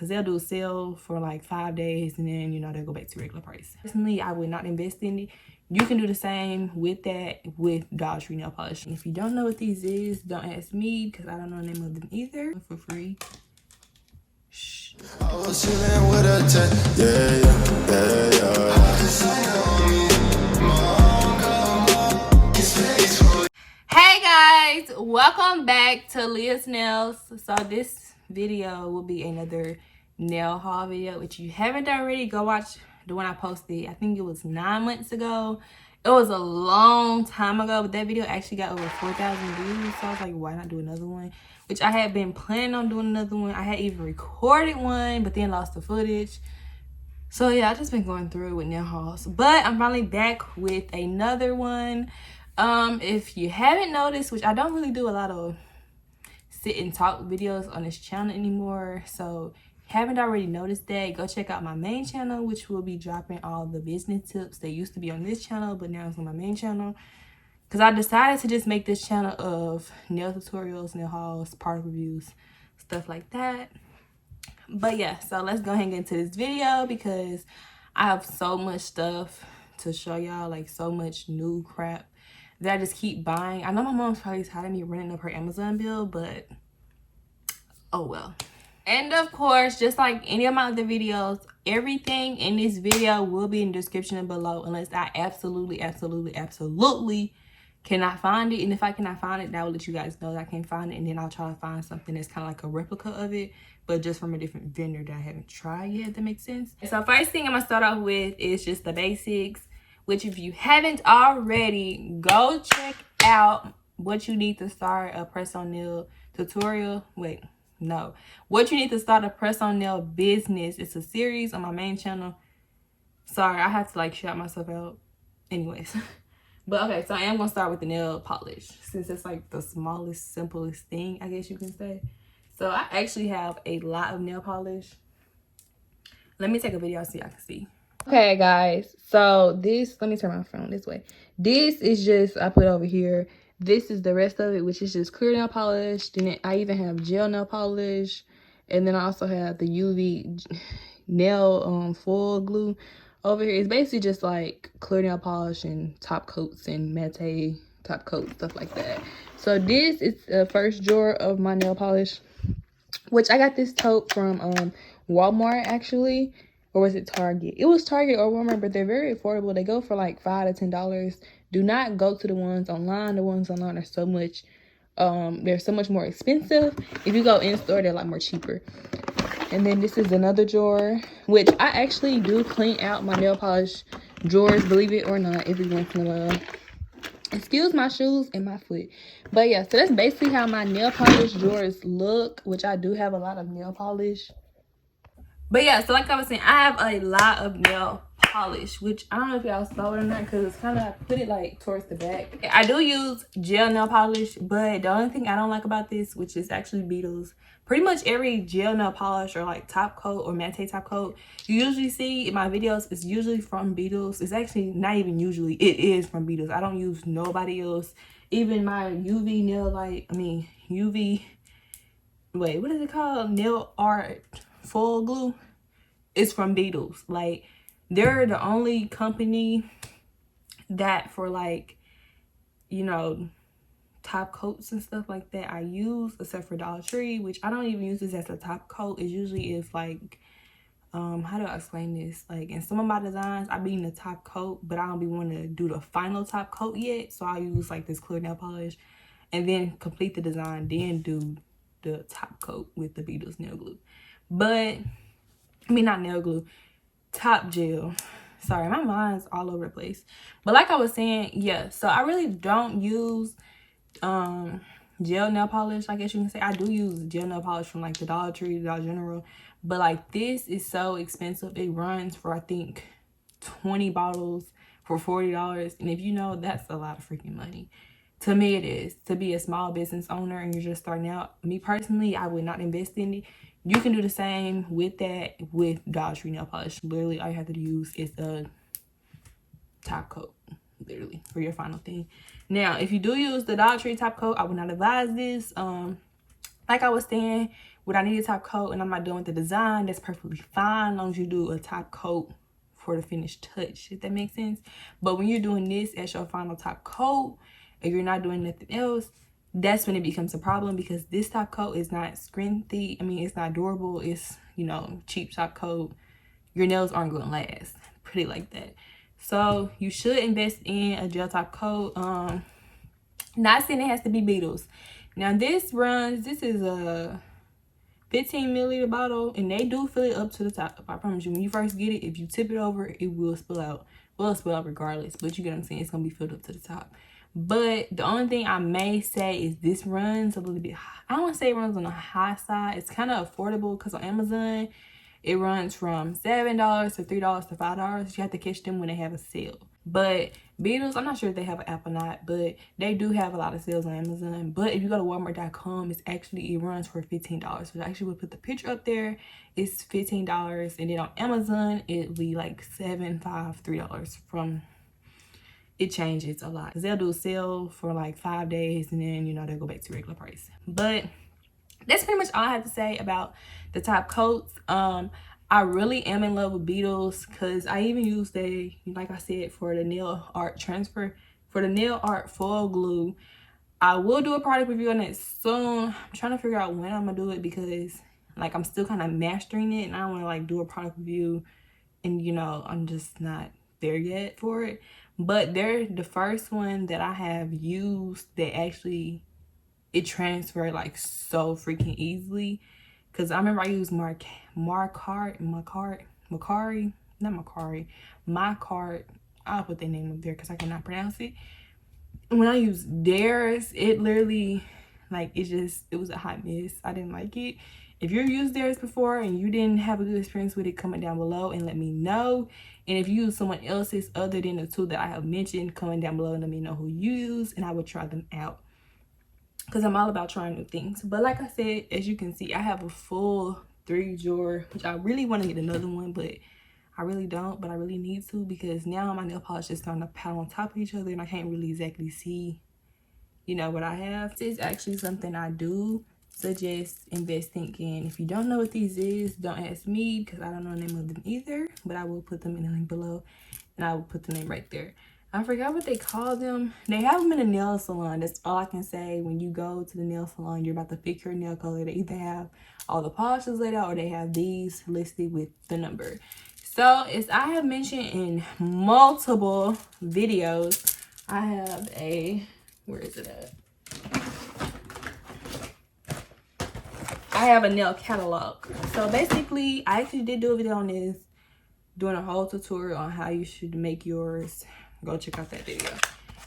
because they'll do a sale for like 5 days and then, you know, they'll go back to regular price. Personally, I would not invest in it. You can do the same with that with Dollar Tree nail polish. If you don't know what these is, don't ask me because I don't know the name of them either. For free. Shh. I was chilling with a Hey guys, welcome back to Leah's Nails. So this video will be another nail haul video. If you haven't already, go watch the one I posted. I think it was 9 months ago. It was a long time ago, but that video actually got over 4,000 views. So I was like, why not do another one? Which I had been planning on doing another one. I had even recorded one, but then lost the footage. So yeah, I just been going through with nail hauls. But I'm finally back with another one. If you haven't noticed, which I don't really do a lot of sit and talk videos on this channel anymore, so haven't already noticed that, go check out my main channel, which will be dropping all the business tips that used to be on this channel but now it's on my main channel, because I decided to just make this channel of nail tutorials, nail hauls, product reviews, stuff like that. But yeah, so let's go ahead and get into this video because I have so much stuff to show y'all, like so much new crap that I just keep buying. I know my mom's probably tired of me running up her Amazon bill, but oh well. And of course, just like any of my other videos, everything in this video will be in the description below unless I absolutely cannot find it. And if I cannot find it, that will let you guys know that I can't find it, and then I'll try to find something that's kind of like a replica of it, but just from a different vendor that I haven't tried yet, if that makes sense. So first thing I'm gonna start off with is just the basics, which if you haven't already, go check out what you need to start a press-on nail tutorial. What you need to start a press-on nail business. It's a series on my main channel. Sorry, I have to like shout myself out. Anyways. But okay, so I am gonna start with the nail polish since it's like the smallest, simplest thing, I guess you can say. So I actually have a lot of nail polish. Let me take a video so y'all can see. Okay guys, so this, let me turn my phone this way. This is just, I put over here. This is the rest of it, which is just clear nail polish. Then I even have gel nail polish, and then I also have the UV nail full glue over here. It's basically just like clear nail polish and top coats and matte top coat, stuff like that. So this is the first drawer of my nail polish, which I got this tote from Walmart actually. Or was it Target? It was Target or Walmart, but they're very affordable. They go for like $5 to $10. Do not go to the ones online. The ones online are so much, they're so much more expensive. If you go in store, they're a lot more cheaper. And then this is another drawer, which I actually do clean out my nail polish drawers, believe it or not, every once in a while. Excuse my shoes and my foot. But yeah, so that's basically how my nail polish drawers look, which I do have a lot of nail polish. But yeah, so like I was saying, I have a lot of nail polish, which I don't know if y'all saw it or not because it's kind of, I put it like towards the back. I do use gel nail polish, but the only thing I don't like about this, which is actually Beetles, pretty much every gel nail polish or like top coat or matte top coat you usually see in my videos is usually from Beetles. It's actually not even usually, it is from Beetles. I don't use nobody else. Even my UV nail light, UV, wait, what is it called? Nail art full glue is from Beetles. Like, they're the only company that for like, you know, top coats and stuff like that I use, except for Dollar Tree, which I don't even use this as a top coat. It usually is like, how do I explain this? Like in some of my designs, I be in the top coat, but I don't be wanting to do the final top coat yet. So I use like this clear nail polish and then complete the design, then do the top coat with the Beetles nail glue. But not nail glue, top gel. Sorry, my mind's all over the place. But like I was saying, yeah, so I really don't use gel nail polish, I guess you can say. I do use gel nail polish from like the Dollar Tree, Dollar General, but like this is so expensive. It runs for I think 20 bottles for $40, and if you know, that's a lot of freaking money. To me it is. To be a small business owner and you're just starting out, me personally, I would not invest in it. You can do the same with that with Dollar Tree nail polish. Literally all you have to use is a top coat, literally, for your final thing. Now, if you do use the Dollar Tree top coat, I would not advise this. Like I was saying, what I need a top coat and I'm not doing the design, that's perfectly fine as long as you do a top coat for the finished touch, if that makes sense. But when you're doing this as your final top coat and you're not doing nothing else, that's when it becomes a problem, because this top coat is not scrinthy. I mean, it's not durable. It's, you know, cheap top coat. Your nails aren't going to last. Pretty like that. So you should invest in a gel top coat. Not saying it has to be Beetles. Now this is a 15 milliliter bottle, and they do fill it up to the top. I promise you, when you first get it, if you tip it over, it will spill out. Well, it'll spill out regardless, but you get what I'm saying. It's going to be filled up to the top. But the only thing I may say is this runs a little bit high. I don't want to say it runs on the high side. It's kind of affordable because on Amazon, it runs from $7 to $3 to $5. You have to catch them when they have a sale. But Beetles, I'm not sure if they have an app or not, but they do have a lot of sales on Amazon. But if you go to Walmart.com, it runs for $15. So I actually would put the picture up there. It's $15, and then on Amazon, it'll be like $7, $5, $3 from. It changes a lot. They'll do a sale for like 5 days, and then, you know, they'll go back to regular price. But that's pretty much all I have to say about the top coats. I really am in love with Beetles because I even use like I said, for the nail art transfer, for the nail art foil glue. I will do a product review on it soon. I'm trying to figure out when I'm gonna do it because like I'm still kind of mastering it, and I don't want to like do a product review and, you know, I'm just not there yet for it. But they're the first one that I have used that actually it transferred like so freaking easily. Cause I remember I used Macari. I'll put their name up there because I cannot pronounce it. When I used theirs, it literally like it was a hot mess. I didn't like it. If you've used theirs before and you didn't have a good experience with it, comment down below and let me know. And if you use someone else's other than the two that I have mentioned, comment down below and let me know who you use, and I will try them out. Because I'm all about trying new things. But like I said, as you can see, I have a full 3 drawer, which I really want to get another one, but I really don't. But I really need to, because now my nail polish is starting to pile on top of each other and I can't really exactly see, you know, what I have. This is actually something I do suggest investing in. If you don't know what these is, don't ask me because I don't know the name of them either, but I will put them in the link below and I will put the name right there. I forgot what they call them. They have them in a nail salon. That's all I can say. When you go to the nail salon, you're about to pick your nail color. They either have all the polishes laid out or they have these listed with the number. So as I have mentioned in multiple videos, I have a, where is it at? I have a nail catalog. So basically, I actually did do a video on this, doing a whole tutorial on how you should make yours. Go check out that video.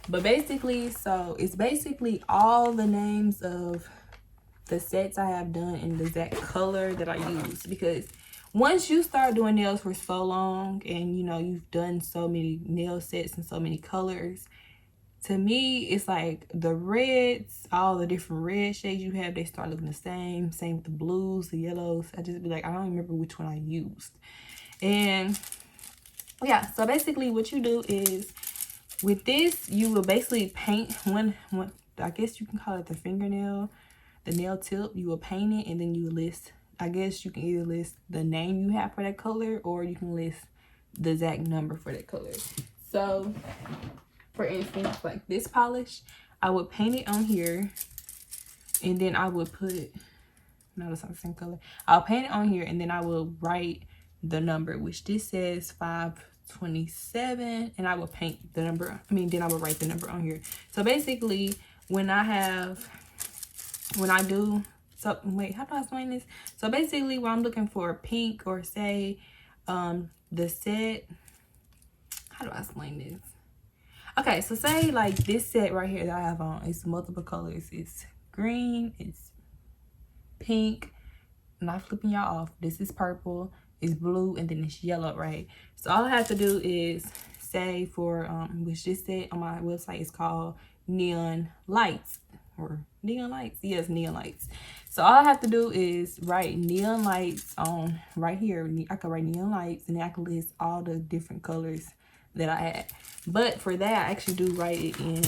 But basically, so it's basically all the names of the sets I have done in the exact color that I use. Because once you start doing nails for so long and, you know, you've done so many nail sets and so many colors, to me, it's like the reds, all the different red shades you have, they start looking the same. Same with the blues, the yellows. I just be like, I don't remember which one I used. And yeah, so basically what you do is with this, you will basically paint one, I guess you can call it the fingernail, the nail tip. You will paint it and then you list, I guess you can either list the name you have for that color or you can list the exact number for that color. So for instance, like this polish, I would paint it on here and then I would put, no, that's not the same color. I'll paint it on here and then I will write the number, which this says 527, and I will paint the number. Then I will write the number on here. So basically, when I do, so wait, how do I explain this? So basically, when I'm looking for pink or say, the set, how do I explain this? Okay, so say like this set right here that I have on, it's multiple colors. It's green, it's pink, I'm not flipping y'all off. This is purple, it's blue, and then it's yellow, right? So all I have to do is say for, which this set on my website is called neon lights, or neon lights, yes, neon lights. So all I have to do is write neon lights on right here. I could write neon lights and then I can list all the different colors that I had. But for that, I actually do write it in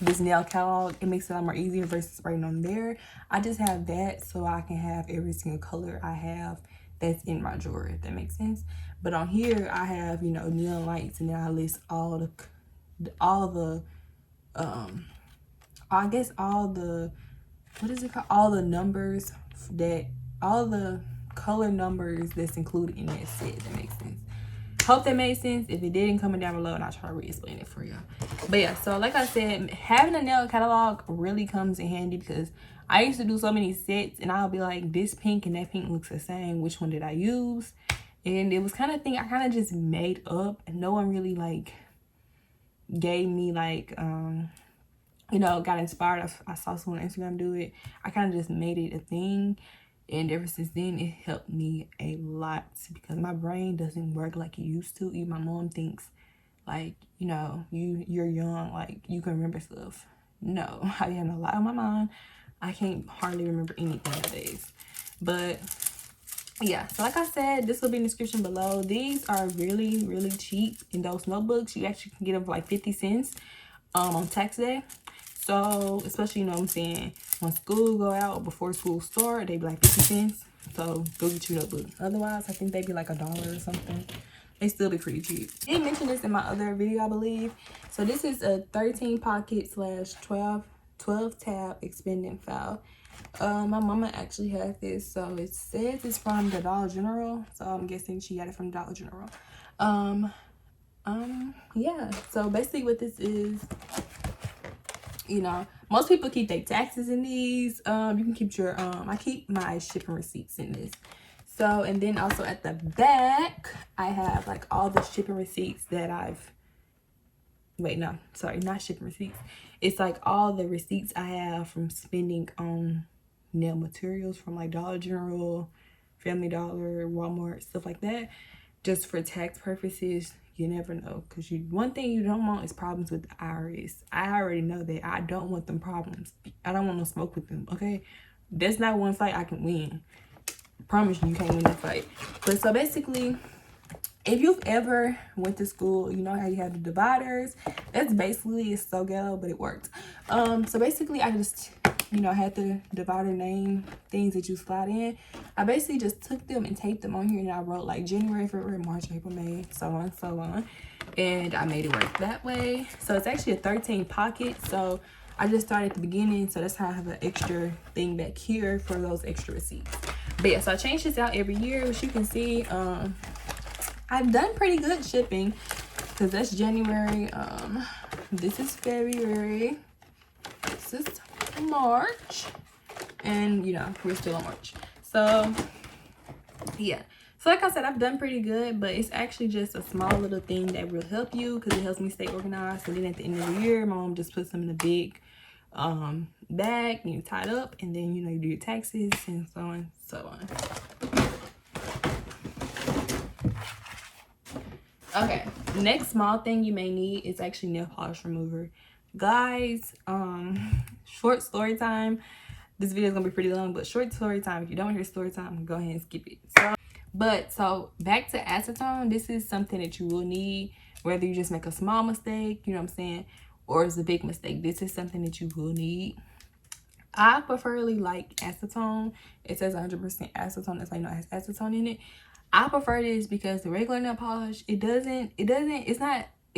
this nail catalog. It makes it a lot more easier versus writing on there. I just have that so I can have every single color I have that's in my drawer, if that makes sense. But on here I have, you know, neon lights, and then I list all the I guess all the, what is it called, all the numbers that, all the color numbers that's included in that set, if that makes sense. Hope that made sense. If it didn't, comment down below and I'll try to re-explain it for y'all. But yeah, so like I said, having a nail catalog really comes in handy because I used to do so many sets and I'll be like, this pink and that pink looks the same, which one did I use? And it was kind of thing I kind of just made up, and no one really like gave me like you know, got inspired. I saw someone on Instagram do it. I kind of just made it a thing, and ever since then it helped me a lot because my brain doesn't work like it used to. Even my mom thinks like, you know, you're young, like you can remember stuff. No, I have a lot on my mind. I can't hardly remember anything nowadays. But yeah, so like I said, this will be in the description below. These are really, really cheap in those notebooks. You actually can get them for like 50 cents on tax day. So especially, you know what I'm saying, when school go out, before school start, they be like 50 cents. So go get your notebook. Otherwise, I think they'd be like $1 or something. They still be pretty cheap. I didn't mention this in my other video, I believe. So this is a 13 pocket / 12 tab expanding file. My mama actually has this, so it says it's from the Dollar General, so I'm guessing she got it from Dollar General. Yeah, so basically what this is, you know, most people keep their taxes in these. You can keep your I keep my shipping receipts in this. So, and then also at the back I have like all the shipping receipts that I've, wait, no, sorry, not shipping receipts, it's like all the receipts I have from spending on nail materials from like Dollar General, Family Dollar, Walmart, stuff like that, just for tax purposes. You never know, because one thing you don't want is problems with the IRS. I already know that. I don't want them problems. I don't want no smoke with them, okay? That's not one fight I can win. I promise you, you can't win that fight. But so basically, if you've ever went to school, you know how you have the dividers. That's basically, it's so ghetto, but it worked. So basically I just, you know, had the divider name things that you slide in. I basically just took them and taped them on here, and I wrote like January, February, March, April, May, so on, so on. And I made it work that way. So it's actually a 13 pocket. So I just started at the beginning, so that's how I have an extra thing back here for those extra receipts. But yeah, so I change this out every year, which you can see. I've done pretty good shipping because that's January. This is February. This is March, and you know, we're still in March. So yeah, so like I said, I've done pretty good, but it's actually just a small little thing that will help you because it helps me stay organized. And then at the end of the year, my mom just puts them in a big bag and you tie it up, and then, you know, you do your taxes and so on, so on. Okay, next small thing you may need is actually nail polish remover. Guys, short story time. This video is gonna be pretty long, but short story time. If you don't hear story time, go ahead and skip it. So back to acetone. This is something that you will need, whether you just make a small mistake, you know what I'm saying, or it's a big mistake. This is something that you will need. I preferably like acetone. It says 100% acetone. That's why you know it has acetone in it. I prefer this because the regular nail polish, it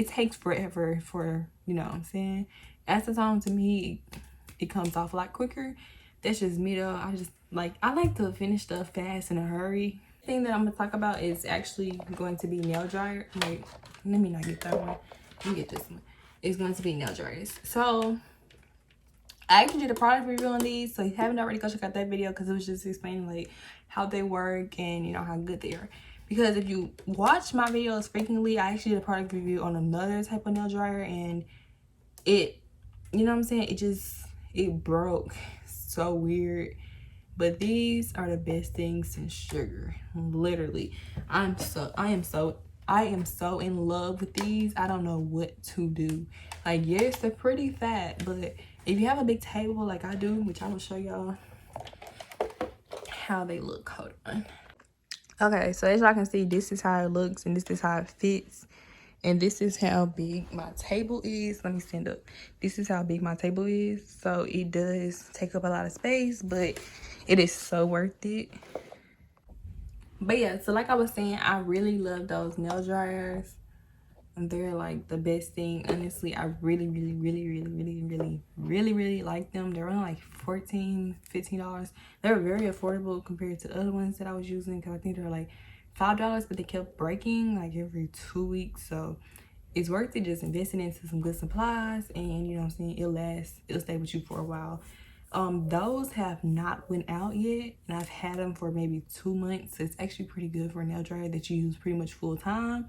takes forever for, you know what I'm saying. Acetone, to me, it comes off a lot quicker. That's just me though. I like to finish stuff fast in a hurry. The thing that I'm gonna talk about is actually going to be nail dryer. Wait, let me not get that one. Let me get this one. It's going to be nail dryers. So I actually did a product review on these, so if you haven't already, go check out that video because it was just explaining like how they work and, you know, how good they are. Because if you watch my videos frequently, I actually did a product review on another type of nail dryer, and it, you know what I'm saying, it broke. So weird. But these are the best things since sugar. Literally, I am so in love with these. I don't know what to do. Like, yes, they're pretty fat, but if you have a big table like I do, which I will show y'all how they look. Hold on. Okay, so as y'all can see, this is how it looks and this is how it fits. And this is how big my table is. Let me stand up. This is how big my table is. So it does take up a lot of space, but it is so worth it. But yeah, so like I was saying, I really love those nail dryers. And they're like the best thing. Honestly, I really like them. They're only like $14-15. They're very affordable compared to other ones that I was using, because I think they're like $5, but they kept breaking like every 2 weeks. So it's worth it just investing into some good supplies, and you know what I'm saying, it'll last, it'll stay with you for a while. Those have not went out yet, and I've had them for maybe 2 months. It's actually pretty good for a nail dryer that you use pretty much full time.